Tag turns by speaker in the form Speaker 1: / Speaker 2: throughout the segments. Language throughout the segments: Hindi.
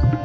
Speaker 1: अस्सलाम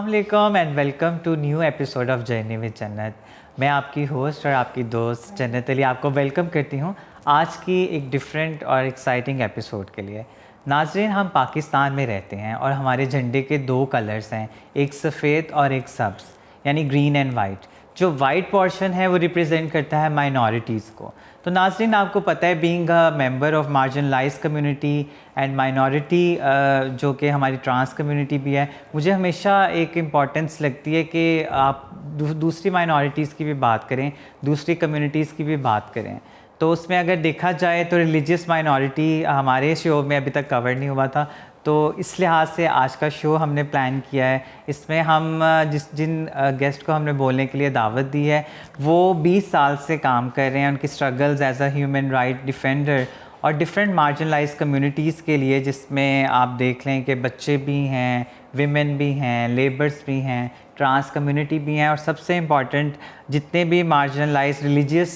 Speaker 1: वालेकुम and welcome to new episode of journey with Jannat. मैं आपकी होस्ट और आपकी दोस्त जन्नत अली आपको वेलकम करती हूँ आज की एक डिफरेंट और एक्साइटिंग एपिसोड के लिए। नाज़रीन, हम पाकिस्तान में रहते हैं और हमारे झंडे के दो कलर्स हैं, एक सफ़ेद और एक सब्ज़, यानी ग्रीन एंड वाइट। जो वाइट पोर्शन है वो रिप्रेजेंट करता है माइनॉरिटीज़ को। तो नाज़रीन, आपको पता है being a member of marginalised community and minority, जो कि हमारी ट्रांस कम्युनिटी भी है, मुझे हमेशा एक इम्पॉर्टेंस लगती है कि आप दूसरी माइनॉरिटीज़ की भी बात करें, दूसरी कम्युनिटीज़ की भी बात करें। तो उसमें अगर देखा जाए तो रिलीजियस माइनॉरिटी हमारे शो में अभी तक कवर नहीं हुआ था, तो इस लिहाज से आज का शो हमने प्लान किया है। इसमें हम जिन गेस्ट को हमने बोलने के लिए दावत दी है वो 20 साल से काम कर रहे हैं उनकी struggles as a human right defender और डिफरेंट मार्जिनलाइज्ड कम्युनिटीज़ के लिए, जिसमें आप देख लें कि बच्चे भी हैं, विमेन भी हैं, लेबर्स भी हैं, ट्रांस कम्युनिटी भी हैं और सबसे इम्पॉर्टेंट जितने भी मार्जिनलाइज्ड रिलीजियस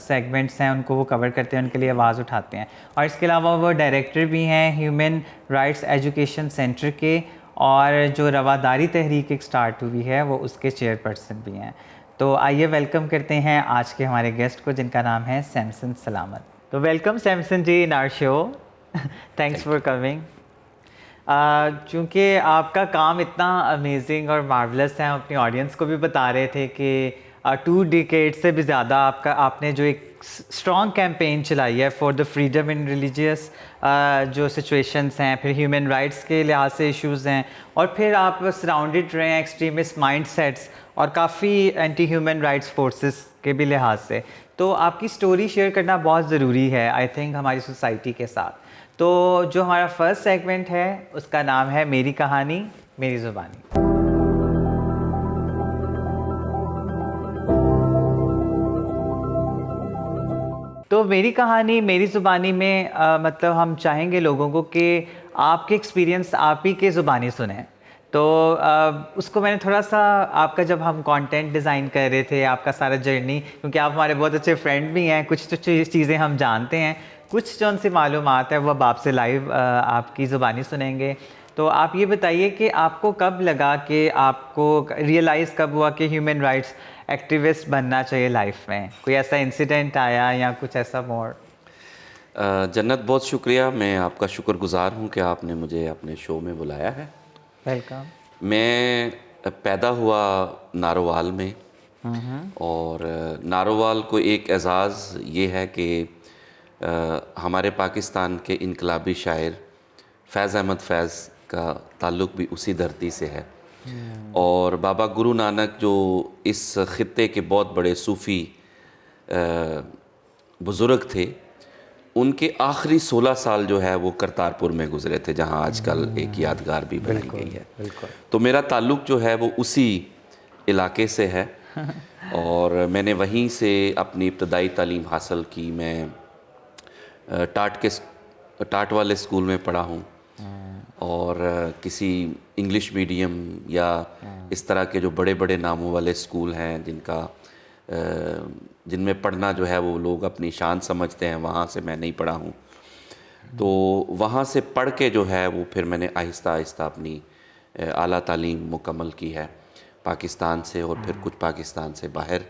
Speaker 1: सेगमेंट्स हैं उनको वो कवर करते हैं, उनके लिए आवाज़ उठाते हैं। और इसके अलावा वो डायरेक्टर भी हैं ह्यूमन राइट्स एजुकेशन सेंटर के, और जो रवादारी तहरीक एक स्टार्ट हुई है वो उसके चेयरपर्सन भी हैं। तो आइए वेलकम करते हैं आज के हमारे गेस्ट को, जिनका नाम है सैमसन सलामत। तो welcome Samson ji in our show. Thanks for coming. चूँकि आपका काम इतना अमेजिंग और मार्वलस है, हम अपनी ऑडियंस को भी बता रहे थे कि 2 डिकेड से भी ज़्यादा आपने जो एक स्ट्रॉन्ग कैंपेन चलाई है for the freedom in religious जो सिचुएशंस हैं, फिर ह्यूमन राइट्स के लिहाज से इश्यूज़ हैं, और फिर आप सराउंडेड रहे हैं एक्सट्रीमिस्ट माइंडसेट्स और काफ़ी एंटी ह्यूमन राइट्स फोर्सेस के भी लिहाज से। तो आपकी स्टोरी शेयर करना बहुत ज़रूरी है आई थिंक हमारी सोसाइटी के साथ। तो जो हमारा फर्स्ट सेगमेंट है उसका नाम है मेरी कहानी मेरी ज़ुबानी। तो मेरी कहानी मेरी ज़ुबानी में मतलब हम चाहेंगे लोगों को कि आपके एक्सपीरियंस आप ही के ज़ुबानी सुने। तो उसको मैंने थोड़ा सा आपका, जब हम कंटेंट डिज़ाइन कर रहे थे, आपका सारा जर्नी, क्योंकि आप हमारे बहुत अच्छे फ्रेंड भी हैं, कुछ तो चीज़ें हम जानते हैं, कुछ जो उनसे मालूमात है वो अब आपसे लाइव आपकी ज़ुबानी सुनेंगे। तो आप ये बताइए कि आपको कब लगा कि आपको रियलाइज़ कब हुआ कि ह्यूमन राइट्स एक्टिविस्ट बनना चाहिए लाइफ में? कोई ऐसा इंसिडेंट आया या कुछ ऐसा मोर?
Speaker 2: जन्नत, बहुत शुक्रिया। मैं आपका शुक्रगुज़ार हूँ कि आपने मुझे अपने शो में बुलाया है।
Speaker 1: वेलकम।
Speaker 2: मैं पैदा हुआ नारोवाल में, और नारोवाल को एक एज़ाज़ ये है कि हमारे पाकिस्तान के इनकलाबी शायर फैज़ अहमद फैज़ का ताल्लुक़ भी उसी धरती से है। और बाबा गुरु नानक जो इस ख़ित्ते के बहुत बड़े सूफ़ी बुज़ुर्ग थे, उनके आखिरी 16 साल जो है वो करतारपुर में गुज़रे थे, जहाँ आजकल एक यादगार भी बनाई गई है। तो मेरा ताल्लुक़ जो है वो उसी इलाके से है। और मैंने वहीं से अपनी इब्तदाई तालीम हासिल की। मैं टाट वाले स्कूल में पढ़ा हूँ, और किसी इंग्लिश मीडियम या इस तरह के जो बड़े बड़े नामों वाले स्कूल हैं जिनमें पढ़ना जो है वो लोग अपनी शान समझते हैं, वहाँ से मैं नहीं पढ़ा हूँ। तो वहाँ से पढ़ के जो है वो फिर मैंने आहिस्ता आहिस्ता अपनी आला तालीम मुकम्मल की है पाकिस्तान से, और फिर कुछ पाकिस्तान से बाहर।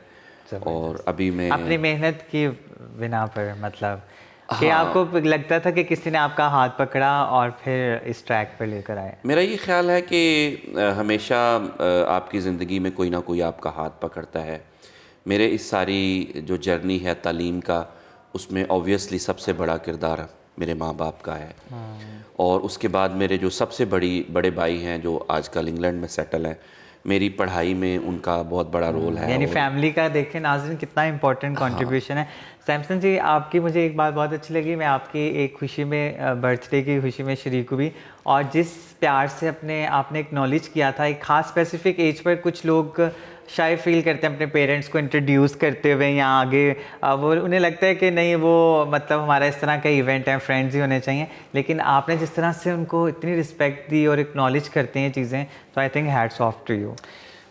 Speaker 2: और अभी मैं
Speaker 1: अपनी मेहनत की बिना पर, मतलब कि आपको लगता था कि किसी ने आपका हाथ पकड़ा और फिर इस ट्रैक पर लेकर आए?
Speaker 2: मेरा ये ख्याल है कि हमेशा आपकी ज़िंदगी में कोई ना कोई आपका हाथ पकड़ता है। मेरे इस सारी जो जर्नी है तालीम का, उसमें ऑब्वियसली सबसे बड़ा किरदार मेरे माँ बाप का है। और उसके बाद मेरे जो सबसे बड़े भाई हैं जो आजकल इंग्लैंड में सेटल हैं, मेरी पढ़ाई में उनका बहुत बड़ा रोल है।
Speaker 1: यानी फैमिली का देखें नाज़रीन कितना इंपॉर्टेंट कंट्रीब्यूशन है। सैमसन जी, आपकी मुझे एक बात बहुत अच्छी लगी, मैं आपकी एक खुशी में, बर्थडे की खुशी में शरीक हुई, और जिस प्यार से आपने एक्नॉलेज किया था एक ख़ास स्पेसिफिक एज पर, कुछ लोग शायद फील करते हैं अपने पेरेंट्स को इंट्रोड्यूस करते हुए या आगे, वो उन्हें लगता है कि नहीं वो मतलब हमारा इस तरह का इवेंट है, फ्रेंड्स ही होने चाहिए, लेकिन आपने जिस तरह से उनको इतनी रिस्पेक्ट दी और एक्नॉलेज करते हैं चीज़ें, तो I think hats off to you.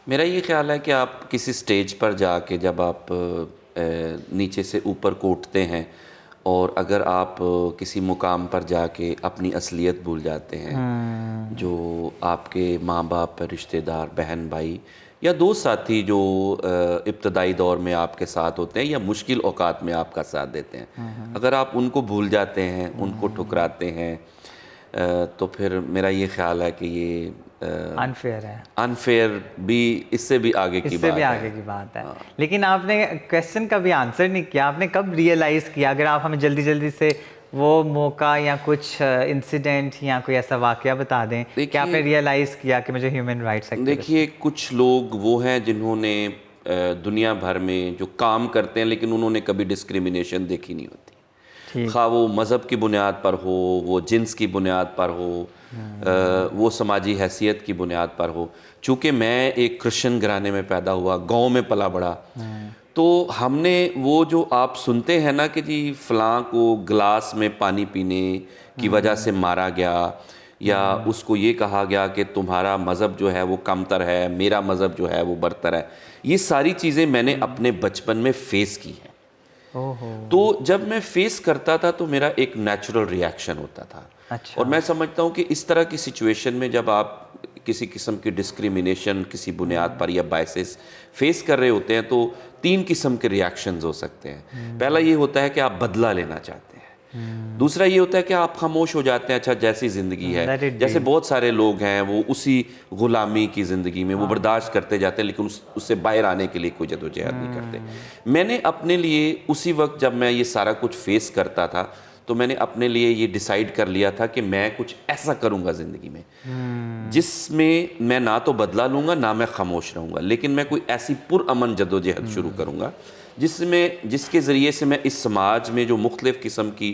Speaker 2: मेरा ये ख्याल है कि आप किसी स्टेज पर जाके जब आप नीचे से ऊपर को उठते हैं और अगर आप किसी मुकाम पर जाके अपनी असलियत भूल जाते हैं, जो आपके माँ बाप, रिश्तेदार, बहन भाई या दोस्त साथी जो इब्तदाई दौर में आपके साथ होते हैं या मुश्किल औकात में आपका साथ देते हैं, अगर आप उनको भूल जाते हैं, उनको ठुकराते हैं, तो फिर मेरा ये ख्याल है कि ये
Speaker 1: अनफेयर है,
Speaker 2: अनफेयर भी, इससे भी आगे की
Speaker 1: इससे
Speaker 2: बात
Speaker 1: भी
Speaker 2: है।
Speaker 1: आगे की बात है। लेकिन आपने क्वेश्चन का भी आंसर नहीं किया, आपने कब रियलाइज़ किया? अगर आप हमें जल्दी जल्दी से वो मौका या कुछ इंसिडेंट या कोई ऐसा वाकया बता दें कि आपने रियलाइज़ किया कि मुझे ह्यूमन राइट्स एक्टिविस्ट।
Speaker 2: देखिए, कुछ लोग वो हैं जिन्होंने दुनिया भर में जो काम करते हैं लेकिन उन्होंने कभी डिस्क्रिमिनेशन देखी नहीं होती,
Speaker 1: ठीक।
Speaker 2: खा वो मज़हब की बुनियाद पर हो, वो जिन्स की बुनियाद पर हो, वो समाजी हैसियत की बुनियाद पर हो। चूँकि मैं एक क्रिश्चियन घराने में पैदा हुआ, गांव में पला बड़ा, तो हमने वो जो आप सुनते हैं ना कि जी फ़लाँ को गिलास में पानी पीने की वजह से मारा गया, या उसको ये कहा गया कि तुम्हारा मज़हब जो है वो कमतर है, मेरा मज़हब जो है वो बरतर है, ये सारी चीज़ें मैंने अपने बचपन में फ़ेस की हैं।
Speaker 1: ओहो।
Speaker 2: तो जब मैं फेस करता था तो मेरा एक नेचुरल रिएक्शन होता था।
Speaker 1: अच्छा।
Speaker 2: और मैं समझता हूँ कि इस तरह की सिचुएशन में जब आप किसी किस्म की डिस्क्रिमिनेशन किसी बुनियाद पर या बायसेस फेस कर रहे होते हैं, तो 3 किस्म के रिएक्शंस हो सकते हैं। पहला ये होता है कि आप बदला लेना चाहते हैं। दूसरा ये होता है कि आप खामोश हो जाते हैं, अच्छा जैसी ज़िंदगी
Speaker 1: Let
Speaker 2: है,
Speaker 1: it
Speaker 2: जैसे
Speaker 1: be।
Speaker 2: बहुत सारे लोग हैं वो उसी गुलामी की ज़िंदगी में वो बर्दाश्त करते जाते हैं, लेकिन उससे बाहर आने के लिए कोई जदोजहद नहीं करते। मैंने अपने लिए उसी वक्त जब मैं ये सारा कुछ फेस करता था, तो मैंने अपने लिए ये डिसाइड कर लिया था कि मैं कुछ ऐसा करूँगा ज़िंदगी में जिसमें मैं ना तो बदला लूँगा ना मैं खामोश रहूँगा, लेकिन मैं कोई ऐसी पुरअमन जदोजहद शुरू करूँगा जिसके ज़रिए से मैं इस समाज में जो मुख्तलिफ़ किस्म की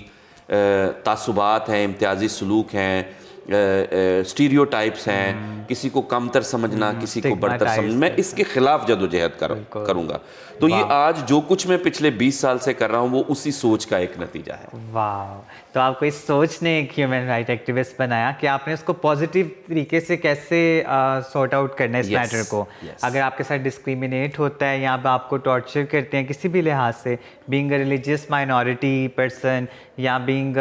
Speaker 2: तासुबात हैं, इम्तियाजी सलूक हैं, स्टीरियोटाइप्स हैं, किसी को कमतर समझना, किसी को बरतर समझना, मैं इसके खिलाफ जदोजहद करूँगा। तो ये आज जो कुछ मैं पिछले 20 साल से कर रहा हूँ वो उसी सोच का एक नतीजा है।
Speaker 1: वाह, तो आपको इस सोच ने एक ह्यूमन राइट एक्टिविस्ट बनाया कि आपने उसको पॉजिटिव तरीके से कैसे सॉर्ट आउट करना है इस मैटर को। अगर आपके साथ डिस्क्रिमिनेट होता है या आपको टॉर्चर करते हैं किसी भी लिहाज से, being a religious minority person या बीइंग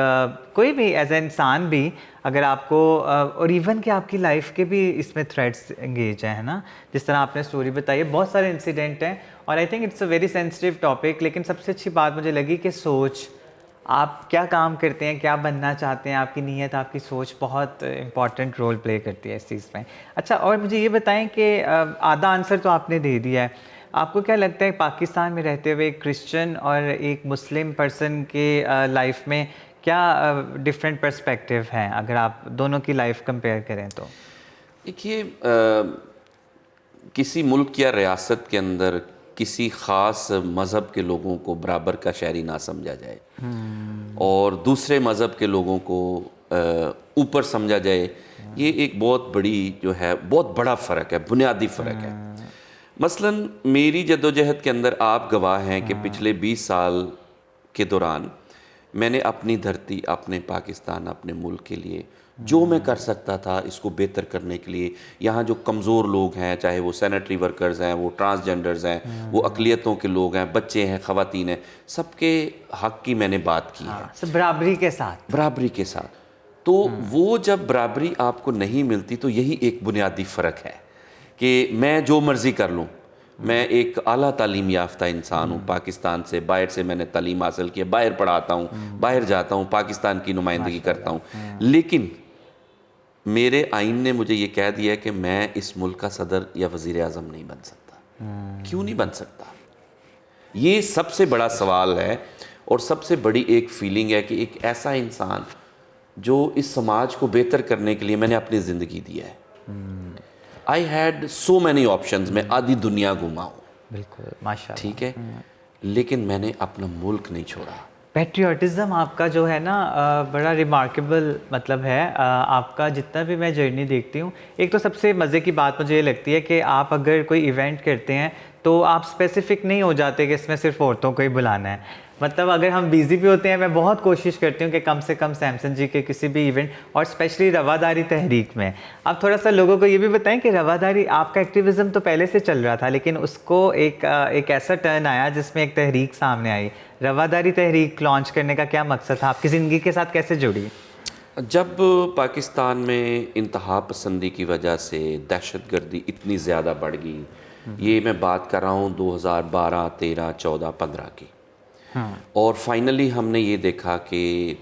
Speaker 1: कोई भी एज ए इंसान भी, अगर आपको और इवन कि आपकी लाइफ के भी इसमें थ्रेड्स एंगेज हैं, है ना, जिस तरह आपने स्टोरी बताई है, बहुत सारे इंसिडेंट हैं और आई think it's a very sensitive topic. लेकिन सबसे अच्छी बात मुझे लगी कि सोच, आप क्या काम करते हैं, क्या बनना चाहते हैं, आपकी नीयत, आपकी सोच बहुत इंपॉर्टेंट रोल प्ले करती है इस चीज़ में। अच्छा, और मुझे ये बताएं कि आधा आंसर तो आपने दे दिया है, आपको क्या लगता है पाकिस्तान में रहते हुए एक क्रिश्चियन और एक मुस्लिम पर्सन के लाइफ में क्या डिफरेंट पर्सपेक्टिव हैं अगर आप दोनों की लाइफ कंपेयर करें तो?
Speaker 2: देखिए, किसी मुल्क या रियासत के अंदर किसी ख़ास मज़हब के लोगों को बराबर का शहरी ना समझा जाए और दूसरे मज़हब के लोगों को ऊपर समझा जाए, ये एक बहुत बड़ी जो है, बहुत बड़ा फ़र्क है, बुनियादी फ़र्क है। मसलन मेरी जद्दोजहद के अंदर आप गवाह हैं कि पिछले 20 साल के दौरान मैंने अपनी धरती, अपने पाकिस्तान, अपने मुल्क के लिए जो मैं कर सकता था इसको बेहतर करने के लिए, यहाँ जो कमज़ोर लोग हैं, चाहे वो सैनिटरी वर्कर्स हैं, वो ट्रांसजेंडर्स हैं, वो अक़लियतों के लोग हैं, बच्चे हैं, ख़वातीन हैं, सबके हक़ की मैंने बात की है,
Speaker 1: सब बराबरी के साथ।
Speaker 2: बराबरी के साथ। तो वो जब बराबरी आपको नहीं मिलती तो यही एक बुनियादी फ़र्क है कि मैं जो मर्ज़ी कर लूँ। मैं एक आला तालीम याफ्ता इंसान हूँ, पाकिस्तान से, बाहर से मैंने तालीम हासिल की है, बाहर पढ़ाता हूँ, बाहर जाता हूँ, पाकिस्तान की नुमाइंदगी करता हूँ, लेकिन मेरे आइन ने मुझे ये कह दिया है कि मैं इस मुल्क का सदर या वज़ीर आज़म नहीं बन सकता। क्यों नहीं बन सकता? ये सबसे बड़ा सवाल है और सबसे बड़ी एक फीलिंग है कि एक ऐसा इंसान जो इस समाज को बेहतर करने के लिए मैंने अपनी ज़िंदगी दी है। I had so many options, मैं आधी दुनिया घूमा हूँ,
Speaker 1: बिल्कुल, माशाल्लाह,
Speaker 2: ठीक है, लेकिन मैंने अपना मुल्क नहीं छोड़ा।
Speaker 1: पैट्रियटिज़म आपका जो है ना बड़ा रिमार्केबल मतलब है। आपका जितना भी मैं जर्नी देखती हूँ, एक तो सबसे मज़े की बात मुझे ये लगती है कि आप अगर कोई इवेंट करते हैं तो आप स्पेसिफिक नहीं हो जाते कि इसमें सिर्फ औरतों को ही बुलाना है। मतलब अगर हम बिजी भी होते हैं, मैं बहुत कोशिश करती हूँ कि कम से कम सैमसन जी के किसी भी इवेंट और स्पेशली रवादारी तहरीक में आप थोड़ा सा लोगों को ये भी बताएं कि रवादारी आपका एक्टिविज़म तो पहले से चल रहा था, लेकिन उसको एक ऐसा टर्न आया जिसमें एक तहरीक सामने आई। रवादारी तहरीक लॉन्च करने का क्या मकसद था, आपकी ज़िंदगी के साथ कैसे जुड़ी?
Speaker 2: जब पाकिस्तान में इंतहा पसंदी की वजह से दहशतगर्दी इतनी ज़्यादा बढ़ गई, ये मैं बात कर रहा हूँ 2012, 13, 14, 15 की। और फाइनली हमने ये देखा कि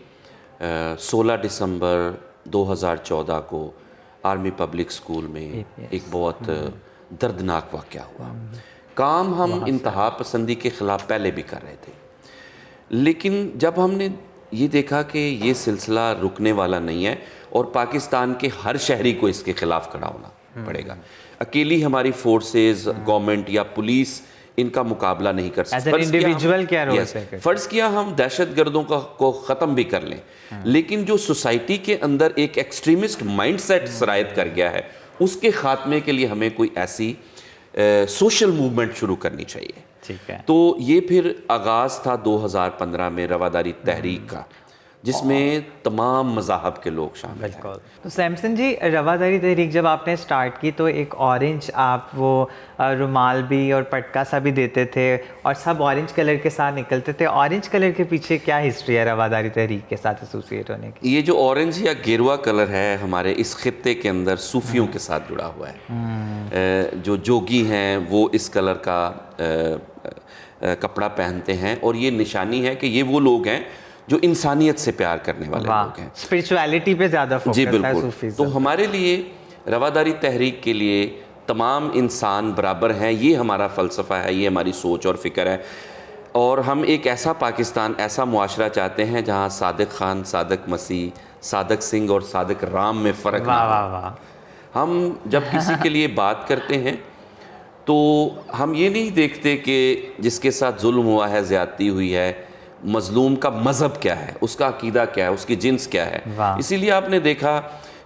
Speaker 2: 16 दिसंबर 2014 को आर्मी पब्लिक स्कूल में एक बहुत दर्दनाक वाक़या हुआ। काम हम इंतहा पसंदी के ख़िलाफ़ पहले भी कर रहे थे, लेकिन जब हमने ये देखा कि ये सिलसिला रुकने वाला नहीं है और पाकिस्तान के हर शहरी को इसके ख़िलाफ़ खड़ा होना पड़ेगा। अकेली हमारी फोर्सेस, गवर्नमेंट या पुलिस इनका मुकाबला नहीं कर सकती।
Speaker 1: इंडिविजुअल क्या रोल है?
Speaker 2: फ़र्ज़ किया हम दहशतगर्दों को ख़त्म भी कर लें, लेकिन जो सोसाइटी के अंदर एक एक्सट्रीमिस्ट माइंडसेट सरायत कर गया है, उसके ख़ात्मे के लिए हमें कोई ऐसी सोशल मूवमेंट शुरू करनी चाहिए।
Speaker 1: ठीक है।
Speaker 2: तो ये फिर आगाज़ था 2015 में रवादारी तहरीक का, जिसमें तमाम मज़ाहब के लोग शामिल हैं।
Speaker 1: तो सैमसन जी, रवादारी तहरीक जब आपने स्टार्ट की तो एक ऑरेंज आप वो रुमाल भी और पटका सा भी देते थे और सब ऑरेंज कलर के साथ निकलते थे। ऑरेंज कलर के पीछे क्या हिस्ट्री है रवादारी तहरीक के साथ एसोसिएट होने की?
Speaker 2: ये जो ऑरेंज या गेरुआ कलर है हमारे इस खित्ते के अंदर सूफियों के साथ जुड़ा हुआ है। जो जोगी हैं वो इस कलर का कपड़ा पहनते हैं और ये निशानी है कि ये वो लोग हैं जो इंसानियत से प्यार करने वाले लोग हैं।
Speaker 1: स्पिरिचुअलिटी पे ज़्यादा फोकस
Speaker 2: जी
Speaker 1: है
Speaker 2: बिल्कुल।
Speaker 1: सूफीज़्म।
Speaker 2: तो हमारे लिए रवादारी तहरीक के लिए तमाम इंसान बराबर हैं, ये हमारा फ़लसफ़ा है, ये हमारी सोच और फ़िक्र है। और हम एक ऐसा पाकिस्तान, ऐसा मुआशरा चाहते हैं जहाँ सादिक खान, सादिक मसीह, सादिक सिंह और सादिक राम में फ़र्क ना हो।
Speaker 1: वाह वाह वाह।
Speaker 2: हम जब किसी के लिए बात करते हैं तो हम ये नहीं देखते कि जिसके साथ जुल्म हुआ है, ज़्यादती हुई है, मज़लूम का मज़हब क्या है, उसका अकीदा क्या है, उसकी जिन्स क्या है। इसीलिए आपने देखा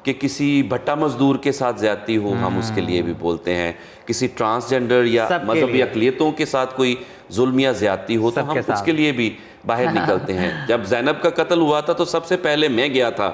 Speaker 2: कि किसी भट्टा मज़दूर के साथ ज़्यादती हो, हम उसके लिए भी बोलते हैं। किसी ट्रांसजेंडर या मज़हबी अक़लियतों के साथ कोई जुल्म या ज़्यादती हो तो हम उसके लिए भी बाहर निकलते हैं। जब ज़ैनब का कत्ल हुआ था तो सबसे पहले मैं गया था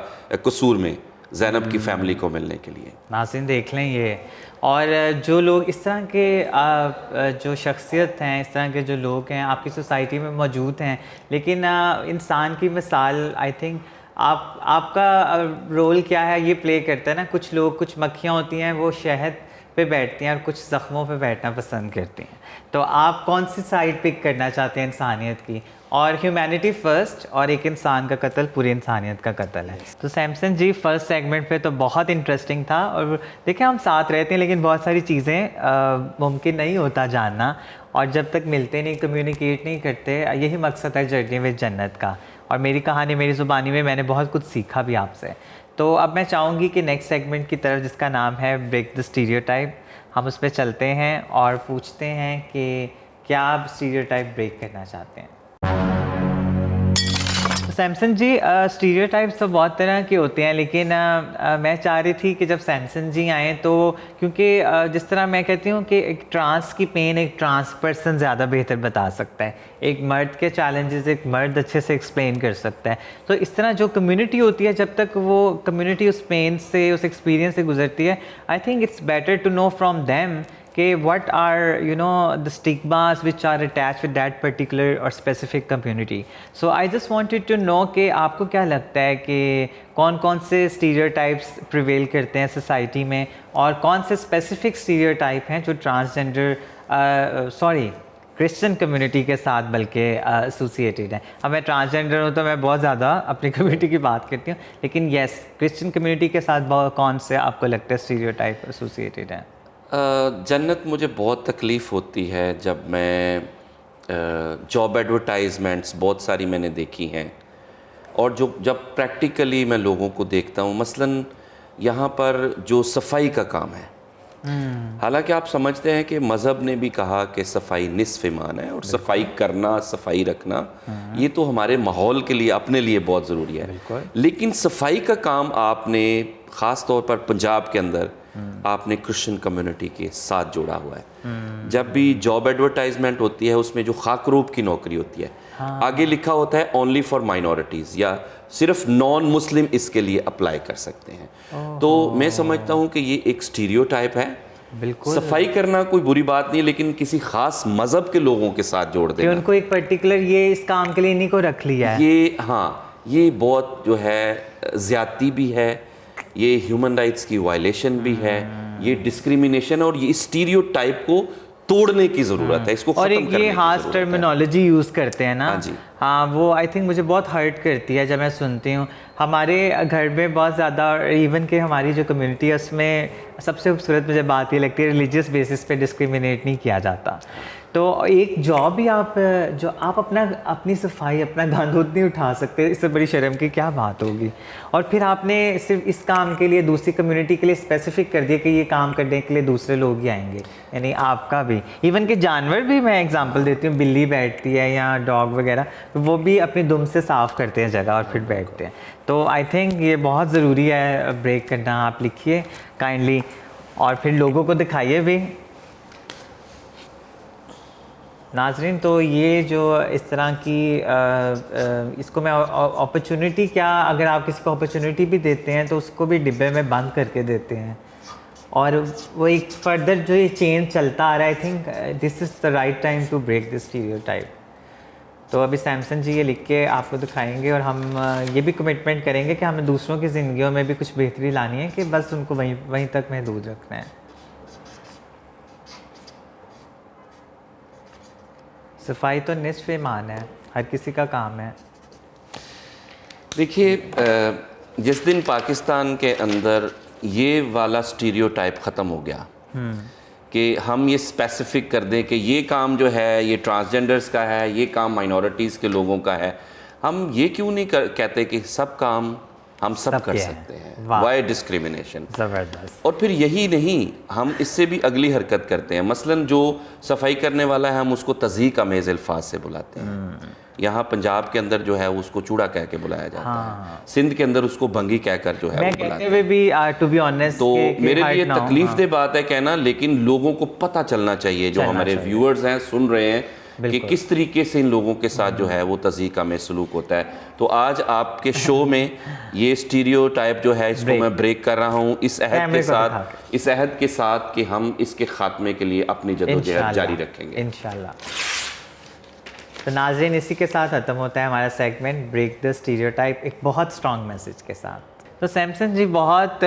Speaker 2: कसूर में ज़ैनब की फ़ैमिली को मिलने के लिए।
Speaker 1: नाज़रीन देख लें ये, और जो लोग इस तरह के जो शख्सियत हैं, इस तरह के जो लोग हैं आपकी सोसाइटी में मौजूद हैं, लेकिन इंसान की मिसाल आई थिंक आपका रोल क्या है ये प्ले करता है ना। कुछ लोग, कुछ मक्खियाँ होती हैं वो शहद पे बैठती हैं और कुछ ज़ख्मों पे बैठना पसंद करती हैं। तो आप कौन सी साइड पिक करना चाहते हैं इंसानियत की? और ह्यूमैनिटी फ़र्स्ट और एक इंसान का कत्ल पूरी इंसानियत का कत्ल है। तो सैमसन जी, फर्स्ट सेगमेंट पे तो बहुत इंटरेस्टिंग था और देखिए हम साथ रहते हैं लेकिन बहुत सारी चीज़ें मुमकिन नहीं होता जानना, और जब तक मिलते नहीं, कम्युनिकेट नहीं करते, यही मकसद है जर्नी विद जन्नत का। और मेरी कहानी मेरी ज़ुबानी में मैंने बहुत कुछ सीखा भी आपसे। तो अब मैं चाहूँगी कि नेक्स्ट सेगमेंट की तरफ, जिसका नाम है ब्रेक द स्टीरियोटाइप, हम उस पर चलते हैं और पूछते हैं कि क्या आप स्टीरियोटाइप ब्रेक करना चाहते हैं। सैमसन जी, स्टीरियोटाइप्स तो बहुत तरह के होते हैं, लेकिन मैं चाह रही थी कि जब सैमसन जी आएँ तो, क्योंकि जिस तरह मैं कहती हूँ कि एक ट्रांस की पेन एक ट्रांस पर्सन ज़्यादा बेहतर बता सकता है, एक मर्द के चैलेंजेस एक मर्द अच्छे से एक्सप्लेन कर सकता है। तो इस तरह जो कम्युनिटी होती है, जब तक वो कम्युनिटी उस पेन से, उस एक्सपीरियंस से गुजरती है, I think it's better to know from them कि what are the stigmas which are attached with that particular or specific community. So I just wanted to know कि आपको क्या लगता है कि कौन कौन से stereotypes prevail करते हैं सोसाइटी में और कौन से specific stereotype हैं जो ट्रांसजेंडर क्रिश्चियन कम्युनिटी के साथ बल्कि एसोसिएटेड है। अब मैं ट्रांसजेंडर हूँ तो मैं बहुत ज़्यादा अपनी कम्युनिटी की बात करती हूँ, लेकिन येस, क्रिश्चियन कम्युनिटी के साथ कौन से आपको लगता है स्टीरियोटाइप एसोसिएटेड है?
Speaker 2: जन्नत, मुझे बहुत तकलीफ़ होती है जब मैं जॉब एडवर्टाइजमेंट्स बहुत सारी मैंने देखी हैं, और जब प्रैक्टिकली मैं लोगों को देखता हूँ, मसलन यहाँ पर जो सफाई का काम है, हालांकि आप समझते हैं कि मज़हब ने भी कहा कि सफाई निस्फ़ ईमान है, और सफाई करना, सफाई रखना, ये तो हमारे माहौल के लिए, अपने लिए बहुत ज़रूरी है। लेकिन सफाई का काम आपने ख़ास तौर पर पंजाब के अंदर आपने क्रिश्चियन कम्युनिटी के साथ जोड़ा हुआ है। जब भी जॉब एडवर्टाइजमेंट होती है उसमें जो खाकरूब की नौकरी होती है, आगे लिखा होता है ओनली फॉर माइनॉरिटीज़, या सिर्फ नॉन मुस्लिम इसके लिए अप्लाई कर सकते हैं। तो मैं समझता हूँ कि ये एक स्टीरियोटाइप है।
Speaker 1: बिल्कुल,
Speaker 2: सफाई करना कोई बुरी बात नहीं, लेकिन किसी खास मजहब के लोगों के साथ जोड़
Speaker 1: कि
Speaker 2: देना,
Speaker 1: उनको एक पर्टिकुलर ये इस काम के लिए इन्हीं को रख लिया है,
Speaker 2: ये हाँ, ये बहुत जो है ज़्यादती भी है, ये ह्यूमन राइट्स की वायलेशन भी है, ये डिस्क्रिमिनेशन और ये स्टीरियोटाइप को तोड़ने की ज़रूरत है, इसको
Speaker 1: और
Speaker 2: ख़त्म
Speaker 1: एक
Speaker 2: करने
Speaker 1: ये
Speaker 2: की
Speaker 1: हार्श
Speaker 2: ज़रूरत है।
Speaker 1: टर्मिनोलॉजी यूज़ करते हैं ना।
Speaker 2: हाँ जी।
Speaker 1: हाँ, वो आई थिंक मुझे बहुत हर्ट करती है जब मैं सुनती हूँ। हमारे घर में बहुत ज़्यादा, इवन कि हमारी जो कम्युनिटी है उसमें सबसे खूबसूरत मुझे बात ये लगती है, रिलीजियस बेसिस पे डिस्क्रिमिनेट नहीं किया जाता। तो एक जॉब भी आप जो आप अपनी सफाई, अपना गंद खुद नहीं उठा सकते, इससे बड़ी शर्म की क्या बात होगी। और फिर आपने सिर्फ इस काम के लिए दूसरी कम्युनिटी के लिए स्पेसिफिक कर दिया कि ये काम करने के लिए दूसरे लोग ही आएंगे, यानी आपका भी। इवन कि जानवर भी, मैं एग्जांपल देती हूँ, बिल्ली बैठती है या डॉग वगैरह, तो वो भी अपनी दुम से साफ़ करते हैं जगह और फिर बैठते हैं। तो आई थिंक ये बहुत ज़रूरी है ब्रेक करना। आप लिखिए काइंडली और फिर लोगों को दिखाइए भी। नाजरीन, तो ये जो इस तरह की इसको मैं अपॉर्चुनिटी, क्या अगर आप किसी को अपॉर्चुनिटी भी देते हैं तो उसको भी डिब्बे में बंद करके देते हैं, और वो एक फर्दर जो ये चेंज चलता आ रहा है। I think this is the right time to break this stereotype. तो अभी सैमसन जी ये लिख के आपको दिखाएंगे, और हम ये भी कमिटमेंट करेंगे कि हमें दूसरों की ज़िंदगियों में भी कुछ बेहतरी लानी है, कि बस उनको वहीं तक महदूद रखना है। सफाई तो निस्फ़ ईमान है, हर किसी का काम है।
Speaker 2: देखिए, जिस दिन पाकिस्तान के अंदर ये वाला स्टीरियोटाइप ख़त्म हो गया कि हम ये स्पेसिफिक कर दें कि ये काम जो है ये ट्रांसजेंडर्स का है, ये काम माइनॉरिटीज़ के लोगों का है, हम ये क्यों नहीं कहते कि सब काम हम सब कर सकते हैं। Why discrimination.
Speaker 1: ज़बरदस्त।
Speaker 2: और फिर यही नहीं, हम इससे भी अगली हरकत करते हैं। मसलन जो सफाई करने वाला है हम उसको तज़ीक अमेज़ अल्फाज से बुलाते हैं। यहाँ पंजाब के अंदर जो है उसको चूड़ा कह के बुलाया जाता है, सिंध के अंदर उसको भंगी कहकर जो है वो बुलाते हैं।
Speaker 1: भी टू बी ऑनेस्ट,
Speaker 2: तो मेरे लिए तकलीफ दे बात है कहना, लेकिन लोगों को पता चलना चाहिए, जो हमारे व्यूअर्स हैं, सुन रहे हैं, कि किस तरीके से इन लोगों के साथ जो है वो तज़ीक़ा में सलूक होता है। तो आज आपके शो में ये स्टीरियोटाइप जो है इसको मैं ब्रेक कर रहा हूँ, इस अहद के साथ कि हम इसके ख़ात्मे के लिए अपनी जदोजहद जारी रखेंगे इंशाल्लाह।
Speaker 1: तो नाज़रीन, इसी के साथ ख़त्म होता है हमारा सेगमेंट ब्रेक द स्टीरियोटाइप, एक बहुत स्ट्रॉन्ग मैसेज के साथ। तो सैमसन जी, बहुत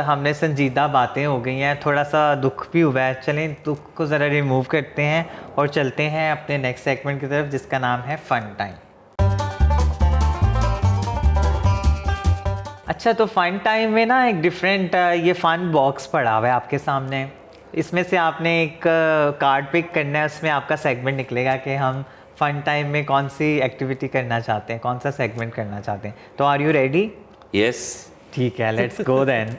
Speaker 1: हमने संजीदा बातें हो गई हैं, थोड़ा सा दुख भी हुआ है। चलें दुख को ज़रा रिमूव करते हैं और चलते हैं अपने नेक्स्ट सेगमेंट की तरफ, जिसका नाम है फ़न टाइम। अच्छा, तो फ़न टाइम में ना एक डिफरेंट ये फ़न बॉक्स पड़ा हुआ है आपके सामने। इसमें से आपने एक कार्ड पिक करना है, उसमें आपका सेगमेंट निकलेगा कि हम फ़न टाइम में कौन सी एक्टिविटी करना चाहते हैं, कौन सा सेगमेंट करना चाहते हैं। तो आर यू रेडी?
Speaker 2: यस,
Speaker 1: ठीक है, लेट्स गो देन।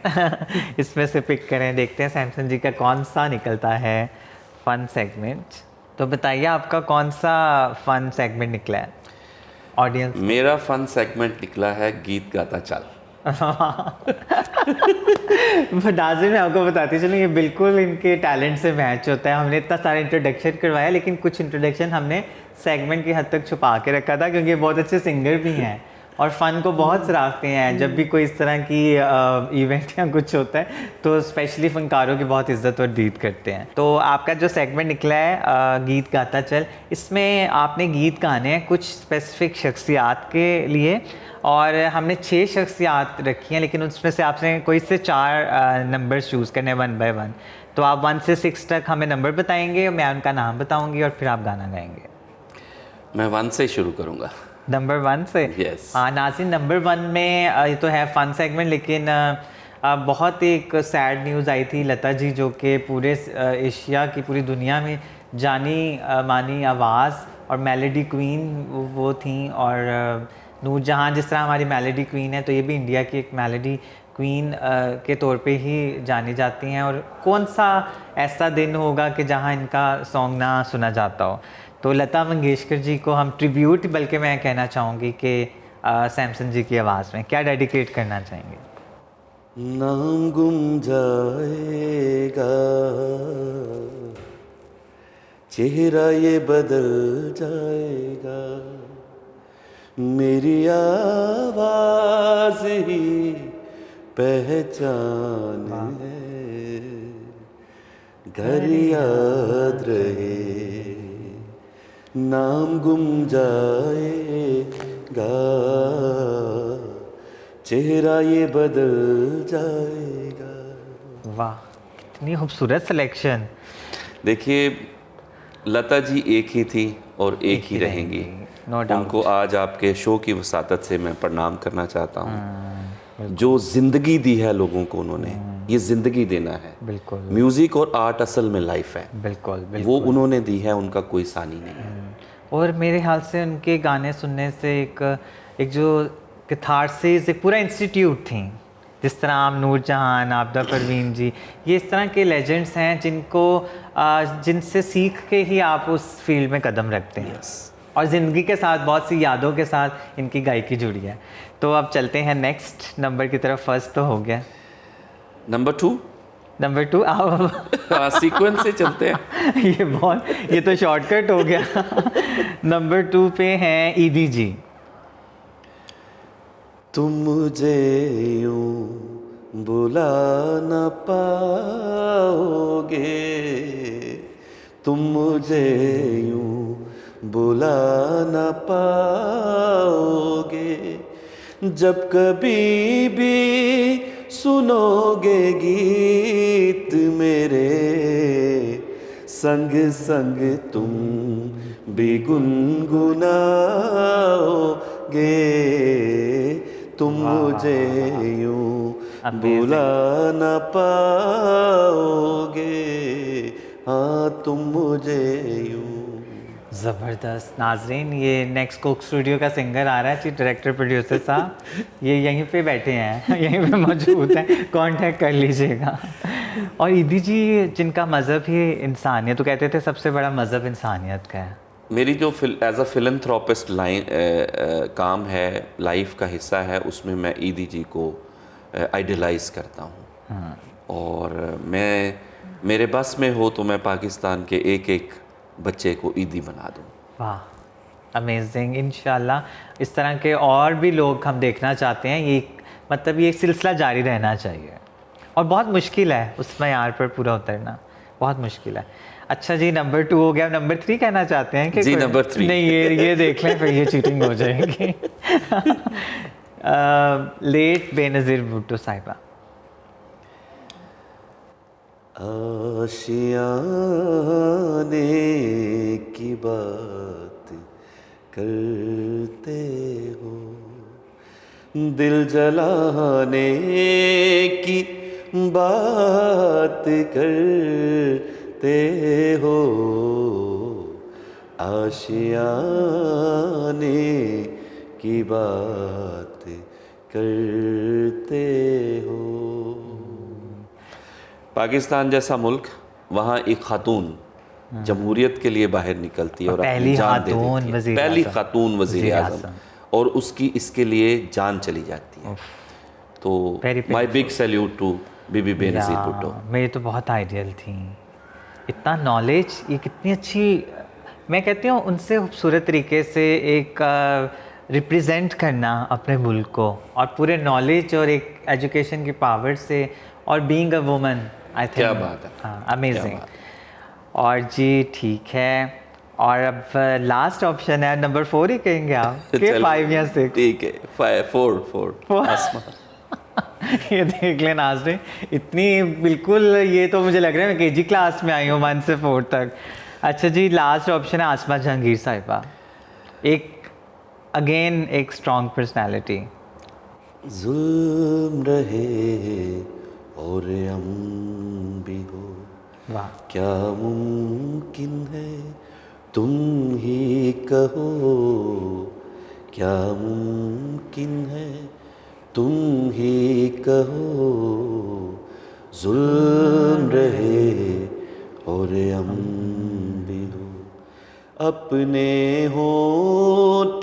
Speaker 1: इसमें से पिक करें, देखते हैं सैमसन जी का कौन सा निकलता है फ़न सेगमेंट। तो बताइए आपका कौन सा फ़न सेगमेंट निकला है ऑडियंस?
Speaker 2: मेरा फ़न सेगमेंट निकला है गीत गाता चल।
Speaker 1: नाज़रीन, मैं आपको बताती चलूँ, ये बिल्कुल इनके टैलेंट से मैच होता है। हमने इतना सारा इंट्रोडक्शन करवाया, लेकिन कुछ इंट्रोडक्शन हमने सेगमेंट की हद तक छुपा के रखा था, क्योंकि बहुत अच्छे सिंगर भी हैं और फ़न को बहुत सराहते हैं। जब भी कोई इस तरह की इवेंट या कुछ होता है तो स्पेशली फ़नकारों की बहुत इज़्ज़त और दीद करते हैं। तो आपका जो सेगमेंट निकला है गीत गाता चल, इसमें आपने गीत गाने हैं कुछ स्पेसिफिक शख्सियात के लिए, और हमने 6 शख्सियात रखी हैं, लेकिन उसमें से आपसे कोई से 4 नंबर्स चूज़ करने 1 बाय 1। तो आप 1 से 6 तक हमें नंबर बताएंगे, मैं उनका नाम बताऊँगी और फिर आप गाना गाएंगे।
Speaker 2: मैं 1 से शुरू करूँगा।
Speaker 1: नंबर 1 से?
Speaker 2: यस।
Speaker 1: हाँ नाज़रीन, नंबर 1 में ये तो है फ़न सेगमेंट, लेकिन बहुत एक सैड न्यूज़ आई थी। लता जी, जो कि पूरे एशिया की, पूरी दुनिया में जानी मानी आवाज़ और मेलोडी क्वीन वो थी, और नूरजहां जिस तरह हमारी मेलोडी क्वीन है, तो ये भी इंडिया की एक मेलोडी क्वीन के तौर पे ही जानी जाती हैं। और कौन सा ऐसा दिन होगा कि जहाँ इनका सॉन्ग ना सुना जाता हो। तो लता मंगेशकर जी को हम ट्रिब्यूट, बल्कि मैं कहना चाहूँगी कि सैमसन जी की आवाज़ में क्या डेडिकेट करना चाहेंगे?
Speaker 2: नाम गुम जाएगा, चेहरा ये बदल जाएगा, मेरी आवाज ही पहचान है, घर याद रहे, नाम गुम जाएगा, चेहरा ये बदल जाएगा।
Speaker 1: वाह, कितनी खूबसूरत सिलेक्शन।
Speaker 2: देखिए, लता जी एक ही थी और एक ही रहेंगी।
Speaker 1: No doubt.
Speaker 2: उनको आज आपके शो की वसातत से मैं प्रणाम करना चाहता हूँ। जो ज़िंदगी दी है लोगों को उन्होंने, ये ज़िंदगी देना है।
Speaker 1: बिल्कुल
Speaker 2: म्यूज़िक और आर्ट असल में लाइफ है,
Speaker 1: बिल्कुल
Speaker 2: वो
Speaker 1: बिल्कुल।
Speaker 2: उन्होंने दी है, उनका कोई सानी नहीं है।
Speaker 1: और मेरे ख्याल से उनके गाने सुनने से एक जो कैथारसिस, एक पूरा इंस्टीट्यूट थी। जिस तरह आप नूरजहान, आबदा परवीन जी, ये इस तरह के लेजेंड्स हैं जिनसे सीख के ही आप उस फील्ड में कदम रखते हैं। और ज़िंदगी के साथ, बहुत सी यादों के साथ इनकी गायकी जुड़ी है। तो अब चलते हैं नेक्स्ट नंबर की तरफ। फर्स्ट तो हो गया,
Speaker 2: नंबर 2
Speaker 1: नंबर 2 आप
Speaker 2: सीक्वेंस से चलते हैं।
Speaker 1: ये तो शॉर्टकट हो गया। नंबर 2 पे हैं ईदी जी।
Speaker 2: तुम मुझे यूं बुला न पाओगे, तुम मुझे यूं बुला न पाओगे, जब कभी भी सुनोगे गीत मेरे, संग संग तुम भी गुनगुनाओगे, तुम मुझे यूं बुला न पाओगे, हाँ तुम मुझे यूं।
Speaker 1: ज़बरदस्त। नाजरीन, ये नेक्स्ट कोक स्टूडियो का सिंगर आ रहा है जी, डायरेक्टर प्रोड्यूसर साहब, ये यहीं पे बैठे हैं, यहीं पे मौजूद हैं, कांटेक्ट कर लीजिएगा। और ईदी जी, जिनका मज़हब ही इंसानियत, तो कहते थे सबसे बड़ा मज़हब इंसानियत का है।
Speaker 2: मेरी जो एज अ फिलंथ्रोपिस्ट लाइन काम है, लाइफ का हिस्सा है, उसमें मैं ईदी जी को आइडलाइज करता हूँ। और मेरे बस में हो तो मैं पाकिस्तान के एक एक बच्चे को ईदी बना दूँ।
Speaker 1: वाह, अमेजिंग। इंशाल्लाह इस तरह के और भी लोग हम देखना चाहते हैं। ये सिलसिला जारी रहना चाहिए। और बहुत मुश्किल है उस मयार पर पूरा उतरना, बहुत मुश्किल है। अच्छा जी, नंबर 2 हो गया। नंबर 3 कहना चाहते हैं कि
Speaker 2: जी, नंबर 3
Speaker 1: नहीं, ये देख लें, फिर ये चीटिंग हो जाएगी। लेट बेनज़ीर भुट्टो साहिबा।
Speaker 2: आशियाने की बात करते हो, दिल जलाने की बात करते हो, आशियाने की बात करते हो। पाकिस्तान जैसा मुल्क, वहाँ एक खातून जमहूरियत के लिए बाहर निकलती है और अपनी जान दे देती है। पहली खातून वज़ीर आज़म, और उसकी इसके लिए जान चली जाती है। तो माय बिग सैल्यूट टू बीबी बेनज़ीर भुट्टो।
Speaker 1: मेरी तो बहुत आइडियल थी, इतना नॉलेज, ये कितनी अच्छी, मैं कहती हूँ उनसे खूबसूरत तरीके से एक रिप्रेजेंट करना अपने मुल्क को, और पूरे नॉलेज और एक एजुकेशन की पावर से, और being a woman, I think.
Speaker 2: क्या बात है,
Speaker 1: हाँ, अमेजिंग। और जी ठीक है, और अब लास्ट ऑप्शन है नंबर 4 ही कहेंगे आप कि 5 या 6?
Speaker 2: ठीक है, 4 आसमा।
Speaker 1: ये देख लें नाज़रीन, इतनी बिल्कुल, ये तो मुझे लग रहा है मैं केजी क्लास में आई हूँ 1 से 4 तक। अच्छा जी, लास्ट ऑप्शन है आसमा जहांगीर साहिबा। अगेन एक स्ट्रॉन्ग पर्सनैलिटी।
Speaker 2: जुल्म रहे और हम भी हो,
Speaker 1: वाह,
Speaker 2: क्या मुमकिन है तुम ही कहो, क्या मुमकिन है तुम ही कहो, जुल्म रहे और हम भी हो, अपने होंठ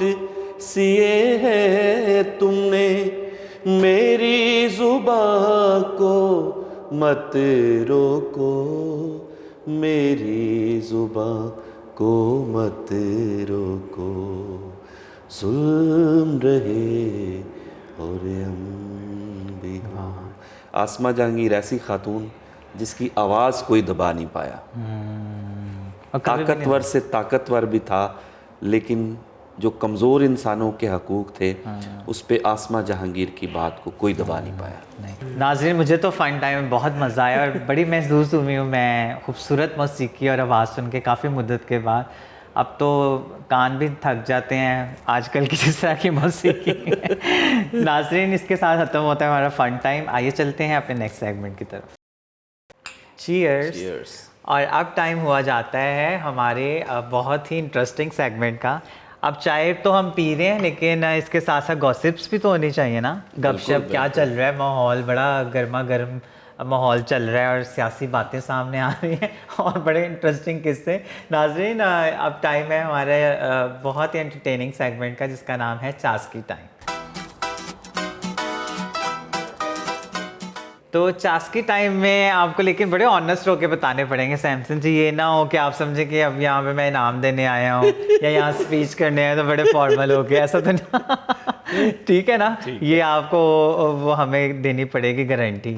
Speaker 2: सिए हैं तुमने मेरी जुबां को मत रोको, मेरी जुबां को मत रोको, जुल्म रहे और हम भी हो। आसमा जहांगीर ऐसी खातून जिसकी आवाज़ कोई दबा नहीं पाया,
Speaker 1: और कभी भी नहीं
Speaker 2: ताकतवर से ताकतवर भी था, लेकिन जो कमज़ोर इंसानों के हकूक़ थे उस पे आसमा जहांगीर की बात को कोई दबा नहीं पाया।
Speaker 1: नहीं। नाज़रीन, मुझे तो फ़न टाइम में बहुत मज़ा आया और बड़ी महसूस हुई हूँ मैं खूबसूरत मौसीकी और आवाज़ सुन के काफ़ी मुद्दत के बाद। अब तो कान भी थक जाते हैं आजकल की जिस तरह की मौसीकी। नाज़रीन, इसके साथ ख़त्म होता है हमारा फ़न टाइम। आइए चलते हैं अपने नेक्स्ट सेगमेंट की तरफ। चीयर्स।
Speaker 2: Cheers।
Speaker 1: और अब टाइम हुआ जाता है हमारे बहुत ही इंटरेस्टिंग सेगमेंट का। अब चाय तो हम पी रहे हैं, लेकिन इसके साथ साथ गॉसिप्स भी तो होनी चाहिए ना। गपशप क्या चल रहा है, माहौल बड़ा गर्मा गर्म माहौल चल रहा है और सियासी बातें सामने आ रही हैं और बड़े इंटरेस्टिंग किस्से। नाज़रीन, अब टाइम है हमारे बहुत ही एंटरटेनिंग सेगमेंट का, जिसका नाम है चास्की टाइम। तो चास्की टाइम में आपको लेकिन बड़े ऑनेस्ट होकर बताने पड़ेंगे सैमसन जी, ये ना हो कि आप समझे कि अब यहाँ पे मैं इनाम देने आया हूँ या यहाँ स्पीच करने आया तो बड़े फॉर्मल हो गए, ऐसा तो नहीं। ठीक है ना, ये आपको वो हमें देनी पड़ेगी गारंटी।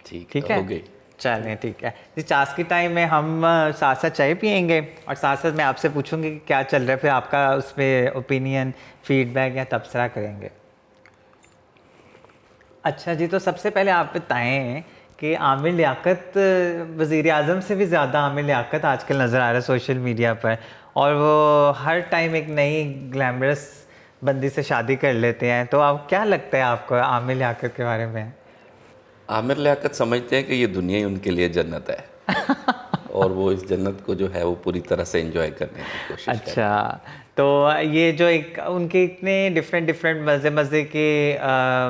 Speaker 1: ठीक है,
Speaker 2: okay।
Speaker 1: चलें ठीक है जी। चास्की टाइम में हम साथ साथ चाय पियेंगे और साथ साथ मैं आपसे पूछूंगी कि क्या चल रहा है, फिर आपका उस पर ओपिनियन, फीडबैक या तबसरा करेंगे। अच्छा जी, तो सबसे पहले आप बताएं कि आमिर लियाकत वज़ीर आज़म से भी ज़्यादा आमिर लियाकत आजकल नज़र आ रहा है सोशल मीडिया पर, और वो हर टाइम एक नई ग्लैमरस बंदी से शादी कर लेते हैं। तो आप क्या लगता है आपको आमिर लियाकत के बारे में?
Speaker 2: आमिर लियाकत समझते हैं कि ये दुनिया ही उनके लिए जन्नत है और वो इस जन्नत को जो है वो पूरी तरह से एंजॉय करने की कोशिश करते हैं।
Speaker 1: अच्छा, तो ये जो एक उनके इतने डिफरेंट मज़े मज़े के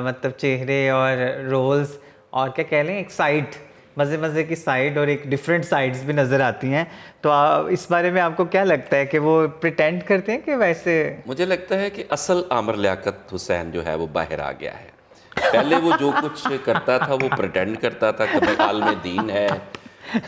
Speaker 1: मतलब चेहरे और रोल्स और क्या कह लें, एक साइड मज़े की साइड और एक डिफरेंट साइड्स भी नज़र आती हैं। तो इस बारे में आपको क्या लगता है कि वो प्रिटेंड करते हैं कि वैसे?
Speaker 2: मुझे लगता है कि असल आमिर लियाकत हुसैन जो है वो बाहर आ गया है। पहले वो जो कुछ करता था वो प्रिटेंड करता था, कभी आलम दीन है,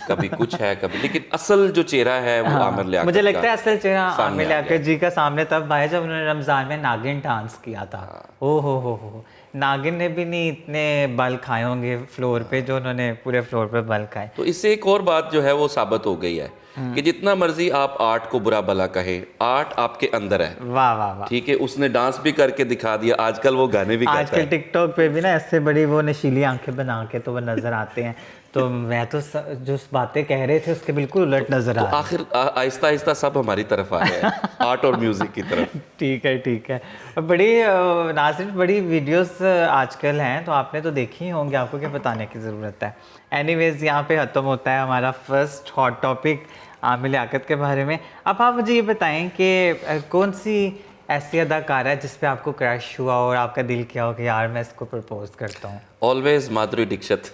Speaker 2: कभी कुछ है, कभी, लेकिन असल जो चेहरा है वो आमिर लियाकत
Speaker 1: मुझे लगता है असल चेहरा
Speaker 2: सामने
Speaker 1: आमिर
Speaker 2: आ
Speaker 1: लियाकत
Speaker 2: गया।
Speaker 1: जी का सामने तब आया जब उन्होंने रमज़ान में नागिन डांस किया था। ओ हो, नागिन ने भी नहीं इतने बल खाए होंगे फ्लोर पे जो उन्होंने पूरे फ्लोर पे बल खाए।
Speaker 2: तो इससे एक और बात जो है वो साबित हो गई है कि जितना मर्जी आप आर्ट को बुरा भला कहें, आर्ट आपके अंदर है।
Speaker 1: वाह वाह वाह।
Speaker 2: ठीक है, उसने डांस भी करके दिखा दिया, आजकल वो गाने भी गाता
Speaker 1: आजकल
Speaker 2: है।
Speaker 1: टिकटॉक पे भी ना ऐसे बड़ी वो नशीली आंखें बना के तो वो नजर आते हैं। तो मैं तो जो बातें कह रहे थे उसके बिल्कुल उलट नजर
Speaker 2: तो
Speaker 1: आ रहे हैं।
Speaker 2: आखिर आहिस्ता आहिस्ता सब हमारी तरफ आ रहे हैं, आर्ट और म्यूजिक की तरफ।
Speaker 1: ठीक है। और बड़ी नाज़रीन बड़ी वीडियोस आजकल हैं, तो आपने तो देखी ही होंगी, आपको क्या बताने की ज़रूरत है। एनीवेज, यहाँ पे ख़त्म होता है हमारा first hot topic Aamir Liaquat के बारे में। अब आप मुझे ये बताएं कि कौन सी ऐसी अदाकारा है जिस पे आपको क्रश हुआ और आपका दिल किया हो कि यार मैं इसको प्रपोज करता हूँ?
Speaker 2: ऑलवेज माधुरी दीक्षित।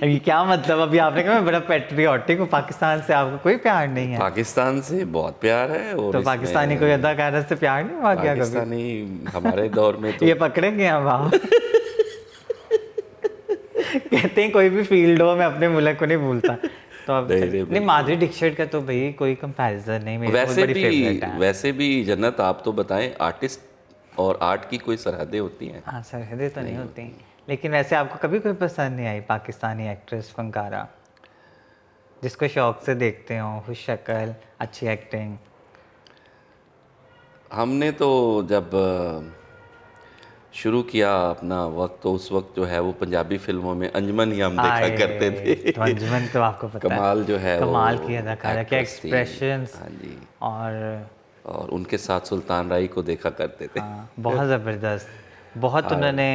Speaker 1: ये क्या मतलब? अभी आपने कहा मैं बड़ा पेट्रियाटिक हूँ, पाकिस्तान से आपको कोई प्यार नहीं है?
Speaker 2: पाकिस्तान से बहुत प्यार है। और
Speaker 1: तो पाकिस्तानी कोई अदाकारा से प्यार नहीं हुआ क्या कभी?
Speaker 2: पाकिस्तानी हमारे दौर में तो
Speaker 1: ये पकड़ेंगे अब आप? कहते हैं कोई भी फील्ड हो मैं अपने मुल्क को नहीं भूलता। तो अब नहीं, माधुरी दीक्षित का तो भाई कोई कंपैरिजन नहीं, मेरी बहुत बड़ी फेवरेट है।
Speaker 2: वैसे भी जन्नत, आप तो बताएं, आर्टिस्ट और आर्ट की कोई सरहदें होती हैं?
Speaker 1: हाँ, सरहदें तो नहीं होती, लेकिन वैसे आपको कभी कोई पसंद नहीं आई पाकिस्तानी एक्ट्रेस फनकारा जिसको शौक से देखते हो, खुश शक्ल, अच्छी एक्टिंग?
Speaker 2: हमने तो जब शुरू किया अपना वक्त, तो उस वक्त जो है वो पंजाबी फिल्मों में अंजुमन ही हम देखा करते थे।
Speaker 1: तो अंजुमन तो आपको पता
Speaker 2: कमाल जो है
Speaker 1: कमाल की अदाकारा, क्या एक्सप्रेशंस।
Speaker 2: हाँ जी।
Speaker 1: और
Speaker 2: उनके साथ सुल्तान राय को देखा करते थे।
Speaker 1: हाँ, बहुत ज़बरदस्त, बहुत उन्होंने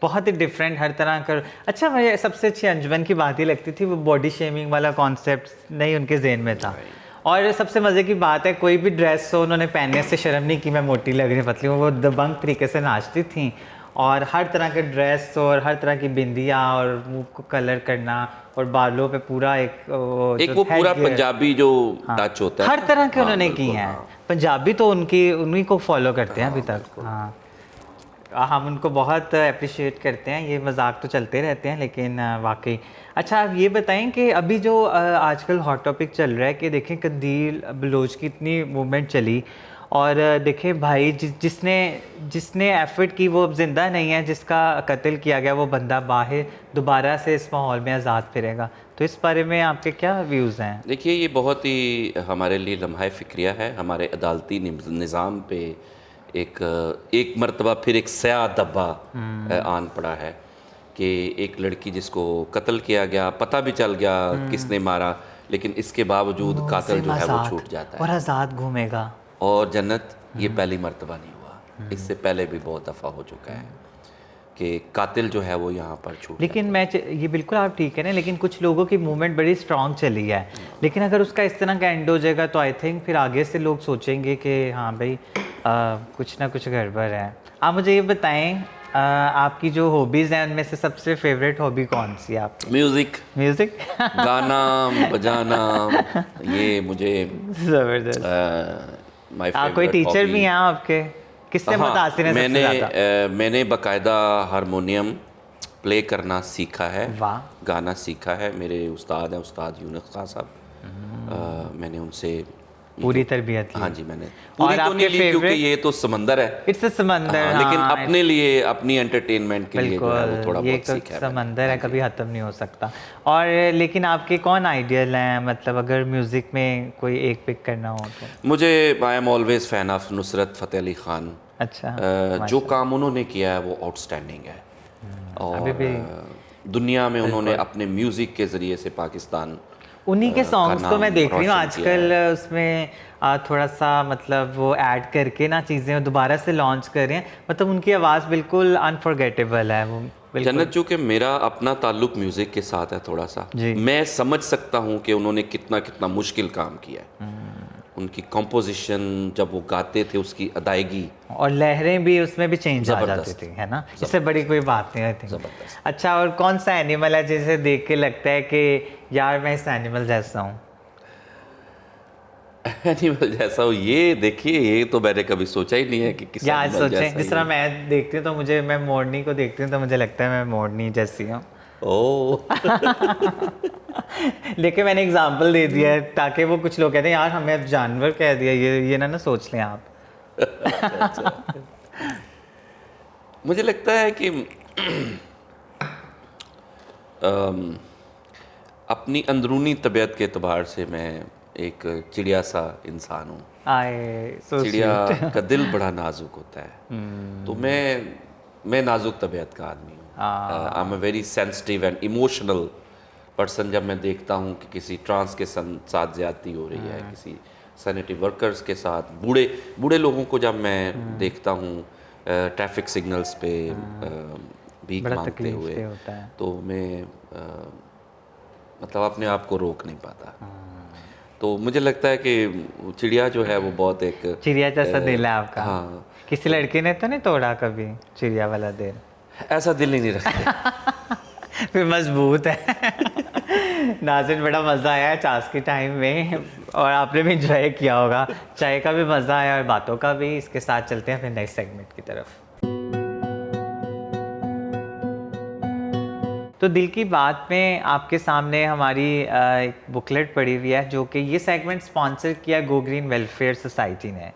Speaker 1: बहुत ही डिफरेंट हर तरह कर। अच्छा, मुझे सबसे अच्छी अंजुमन की बात ही लगती थी वो बॉडी शेमिंग वाला कॉन्सेप्ट नहीं उनके जेहन में था। और सबसे मज़े की बात है, कोई भी ड्रेस हो उन्होंने पहनने से शर्म नहीं की मैं मोटी लग रही पतली हूँ। वो दबंग तरीके से नाचती थी और हर तरह के ड्रेस और हर तरह की बिंदियाँ और मुंह को कलर करना और बालों पे पूरा एक
Speaker 2: वो पूरा पंजाबी जो टच होता है,
Speaker 1: हर तरह के उन्होंने की हैं। पंजाबी तो उन्हीं को फॉलो करते हैं अभी तक। हाँ, हम उनको बहुत अप्रिशिएट करते हैं, ये मजाक तो चलते रहते हैं लेकिन वाकई। अच्छा आप ये बताएं कि अभी जो आजकल हॉट टॉपिक चल रहा है कि देखें कंदील बलोच की इतनी मूवमेंट चली और देखें भाई जिसने जिसने एफर्ट की वो अब ज़िंदा नहीं है, जिसका कत्ल किया गया वो बंदा बाहर दोबारा से इस माहौल में आज़ाद फिरेगा, तो इस बारे में आपके क्या व्यूज़ हैं?
Speaker 2: देखिए, ये बहुत ही हमारे लिए लम्हा फ़िक्रिया है, हमारे अदालती निज़ाम पे एक मर्तबा फिर एक स्याह धब्बा आन पड़ा है कि एक लड़की जिसको कत्ल किया गया, पता भी चल गया किसने मारा, लेकिन इसके बावजूद कातिल जो है वो छूट जाता
Speaker 1: और
Speaker 2: है
Speaker 1: आज़ाद घूमेगा।
Speaker 2: और जन्नत ये पहली मर्तबा नहीं हुआ, इससे पहले भी बहुत दफ़ा हो चुका है कि कातिल जो है वो यहाँ पर छूट
Speaker 1: लेकिन ये बिल्कुल आप ठीक है ना, लेकिन कुछ लोगों की मूवमेंट बड़ी स्ट्रांग चली है, लेकिन अगर उसका इस तरह का एंड हो जाएगा तो आई थिंक फिर आगे से लोग सोचेंगे कि हाँ भाई कुछ ना कुछ गड़बड़ है। आप मुझे ये बताएं आपकी जो हॉबीज़ हैं उनमें से सबसे फेवरेट हॉबी कौन सी है आपकी?
Speaker 2: म्यूज़िक,
Speaker 1: म्यूज़िक
Speaker 2: गाना बजाना, ये मुझे
Speaker 1: ज़बरदस्त।
Speaker 2: माय
Speaker 1: कोई
Speaker 2: फेवरेट
Speaker 1: टीचर
Speaker 2: हॉबी।
Speaker 1: भी हैं आपके? किससे मुतासिर हैं सबसे ज़्यादा?
Speaker 2: मैंने बाकायदा हारमोनियम प्ले करना सीखा है,
Speaker 1: वाह।
Speaker 2: गाना सीखा है। मेरे उस्ताद हैं उस्ताद यूनुस खान साहब, मैंने उनसे
Speaker 1: पूरी तरबियत ली?
Speaker 2: हाँ जी, मैंने पूरी तो
Speaker 1: आपके
Speaker 2: नहीं ली क्योंकि
Speaker 1: favorite?
Speaker 2: ये तो समंदर है।
Speaker 1: इट्स अ समंदर।
Speaker 2: हाँ, लेकिन
Speaker 1: हाँ,
Speaker 2: अपने लिए अपनी एंटरटेनमेंट के लिए जो है वो थोड़ा
Speaker 1: ये
Speaker 2: बहुत
Speaker 1: तो
Speaker 2: सीखा है मैंने।
Speaker 1: समंदर है,
Speaker 2: हाँ जी।
Speaker 1: कभी ख़त्म नहीं हो सकता। और लेकिन आपके कौन आइडियल हैं, मतलब अगर म्यूज़िक में कोई एक पिक करना हो तो?
Speaker 2: मुझे I am always fan of Nusrat Fateh Ali Khan.
Speaker 1: अच्छा।
Speaker 2: जो काम उन्होंने किया है वो आउटस्टैंडिंग है
Speaker 1: अभी
Speaker 2: और
Speaker 1: भी
Speaker 2: दुनिया में उन्होंने अपने म्यूज़िक के ज़रिए से पाकिस्तान
Speaker 1: उन्हीं के
Speaker 2: का
Speaker 1: सॉन्ग्स को मैं
Speaker 2: नाम
Speaker 1: देख रही हूँ
Speaker 2: रोशन किया
Speaker 1: आजकल,
Speaker 2: है।
Speaker 1: उसमें थोड़ा सा मतलब वो ऐड करके ना चीज़ें दोबारा से लॉन्च कर रहे हैं, मतलब उनकी आवाज़ बिल्कुल अनफॉरगेटेबल है वो बिल्कुल।
Speaker 2: जन्नत, चूँकि मेरा अपना ताल्लुक म्यूज़िक के साथ है थोड़ा सा,
Speaker 1: जी।
Speaker 2: मैं समझ सकता हूँ कि उन्होंने कितना कितना मुश्किल काम किया है। उनकी कंपोजिशन, जब वो गाते थे उसकी अदायगी,
Speaker 1: और लहरें भी उसमें भी चेंज आ जाती
Speaker 2: ज़बरदस्त,
Speaker 1: थी, है ना? इससे बड़ी कोई बात नहीं आई थिंक।
Speaker 2: ज़बरदस्त।
Speaker 1: अच्छा, और कौन सा एनिमल है जिसे देख के लगता है कि यार मैं इस एनिमल जैसा हूँ?
Speaker 2: एनिमल जैसा हो, ये देखिए, ये तो मैंने कभी सोचा ही नहीं है कि किसी
Speaker 1: यार
Speaker 2: एनिमल
Speaker 1: सोचें,
Speaker 2: जैसा
Speaker 1: जिस
Speaker 2: ही
Speaker 1: तरह
Speaker 2: हो।
Speaker 1: मैं देखती हूँ तो मैं मोरनी को देखती हूँ तो मुझे लगता है मैं मोरनी जैसी हूँ।
Speaker 2: ओह
Speaker 1: लेकिन मैंने एग्जांपल दे दिया है ताकि वो कुछ लोग कहते हैं यार हमें अब जानवर कह दिया, ये ना सोच लें आप।
Speaker 2: मुझे लगता है कि अपनी अंदरूनी तबीयत के एतबार से मैं एक चिड़िया सा इंसान हूँ।
Speaker 1: आए सो
Speaker 2: चिड़िया
Speaker 1: स्वीट।
Speaker 2: का दिल बड़ा नाजुक होता है, तो मैं नाजुक तबीयत का आदमी हूँ। I am a very sensitive and emotional person. जब मैं देखता हूँ कि किसी ट्रांस के साथ ज्यादती हो रही है, किसी सैनिटरी वर्कर्स के साथ, बूढ़े लोगों को जब मैं देखता हूँ ट्रैफिक सिग्नल्स पे भीख
Speaker 1: बड़ा
Speaker 2: मांगते
Speaker 1: तकलीफ
Speaker 2: हुए,
Speaker 1: दे होता है।
Speaker 2: तो मैं मतलब अपने आप को रोक नहीं पाता। तो मुझे लगता है कि चिड़िया जो है वो बहुत एक
Speaker 1: चिड़िया जैसा दिल है आपका।
Speaker 2: हाँ,
Speaker 1: किसी लड़के ने तो नहीं तोड़ा कभी चिड़िया वाला दिल?
Speaker 2: ऐसा दिल ही नहीं रखते।
Speaker 1: फिर मजबूत है। नाज़रीन, बड़ा मज़ा आया चास के टाइम में और आपने भी इंजॉय किया होगा। चाय का भी मज़ा आया और बातों का भी। इसके साथ चलते हैं फिर नेक्स्ट सेगमेंट की तरफ। तो दिल की बात में आपके सामने हमारी एक बुकलेट पड़ी हुई है जो कि ये सेगमेंट स्पॉन्सर किया गो ग्रीन वेलफेयर सोसाइटी ने।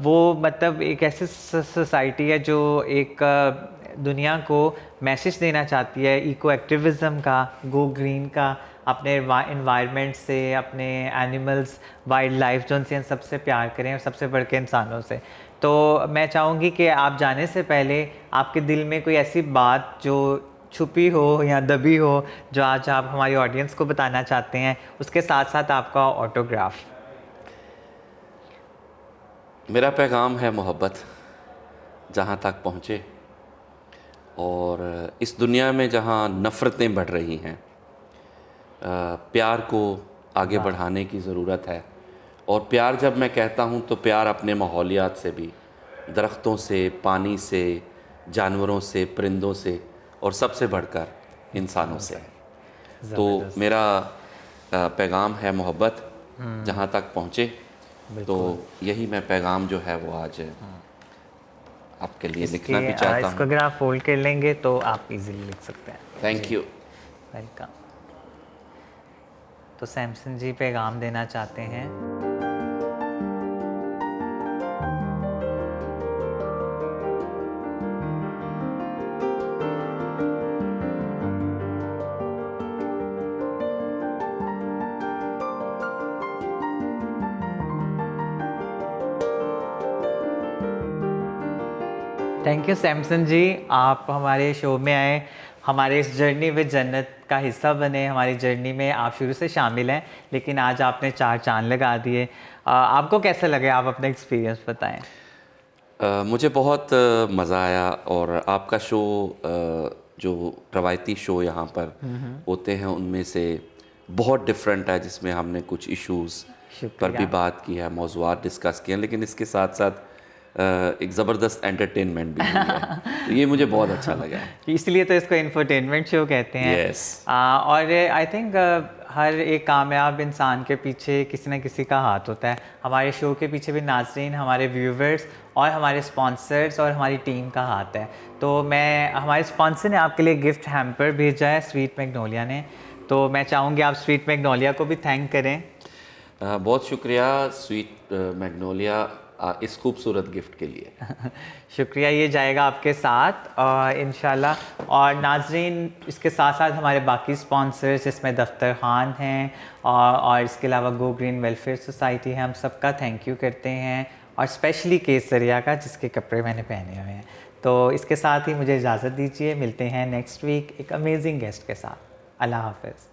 Speaker 1: वो मतलब एक ऐसी सोसाइटी है जो एक दुनिया को मैसेज देना चाहती है इको एक्टिविज़म का, गो ग्रीन का, अपने इन्वायरमेंट से, अपने एनिमल्स, वाइल्ड लाइफ जो उनसे सबसे प्यार करें और सबसे बढ़ के इंसानों से। तो मैं चाहूँगी कि आप जाने से पहले आपके दिल में कोई ऐसी बात जो छुपी हो या दबी हो जो आज आप हमारी ऑडियंस को बताना चाहते हैं, उसके साथ साथ आपका ऑटोग्राफ।
Speaker 2: मेरा पैगाम है मोहब्बत जहाँ तक पहुँचे, और इस दुनिया में जहाँ नफ़रतें बढ़ रही हैं, प्यार को आगे बढ़ाने की ज़रूरत है। और प्यार जब मैं कहता हूँ तो प्यार अपने माहौलियात से भी, दरख्तों से, पानी से, जानवरों से, परिंदों से, और सबसे बढ़कर इंसानों से है। तो मेरा पैगाम है मोहब्बत जहाँ तक पहुँचे। तो यही मैं पैगाम जो है वो आज आपके लिए लिखना भी चाहता
Speaker 1: इसको
Speaker 2: हूँ।
Speaker 1: अगर आप फोल्ड कर लेंगे तो आप इजीली लिख सकते हैं।
Speaker 2: Thank you.
Speaker 1: वेलकम। तो सैमसन जी पैगाम देना चाहते हैं। थैंक यू सैमसन जी, आप हमारे शो में आए, हमारे इस जर्नी विद जन्नत का हिस्सा बने। हमारी जर्नी में आप शुरू से शामिल हैं, लेकिन आज आपने 4 चांद लगा दिए। आपको कैसा लगे, आप अपना एक्सपीरियंस बताएं।
Speaker 2: मुझे बहुत मज़ा आया, और आपका शो जो रवायती शो यहाँ पर होते हैं उनमें से बहुत डिफरेंट है, जिसमें हमने कुछ इश्यूज़ पर भी बात की है, मौज़ूआत डिस्कस किए हैं, लेकिन इसके साथ साथ एक ज़बरदस्त एंटरटेनमेंट भी हुई है। तो ये मुझे बहुत अच्छा लगा।
Speaker 1: इसलिए तो इसको इंफोटेनमेंट शो कहते हैं।
Speaker 2: Yes.
Speaker 1: और आई थिंक हर एक कामयाब इंसान के पीछे किसी न किसी का हाथ होता है। हमारे शो के पीछे भी नाज़रीन, हमारे व्यूवर्स और हमारे स्पॉन्सर्स और हमारी टीम का हाथ है। तो हमारे स्पॉन्सर ने आपके लिए गिफ्ट हैम्पर भेजा है, स्वीट मैग्नोलिया ने। तो मैं चाहूँगी आप स्वीट मैग्नोलिया को भी थैंक करें।
Speaker 2: बहुत शुक्रिया स्वीट मैग्नोलिया इस खूबसूरत गिफ्ट के लिए।
Speaker 1: शुक्रिया, ये जाएगा आपके साथ इंशाल्लाह। और नाजरीन, इसके साथ साथ हमारे बाकी स्पॉन्सर्स जिसमें दफ्तर खान हैं और इसके अलावा गो ग्रीन वेलफेयर सोसाइटी है, हम सबका थैंक यू करते हैं, और स्पेशली केसरिया का जिसके कपड़े मैंने पहने हुए हैं। तो इसके साथ ही मुझे इजाज़त दीजिए, मिलते हैं नेक्स्ट वीक एक अमेजिंग गेस्ट के साथ। अल्लाह हाफ़िज़।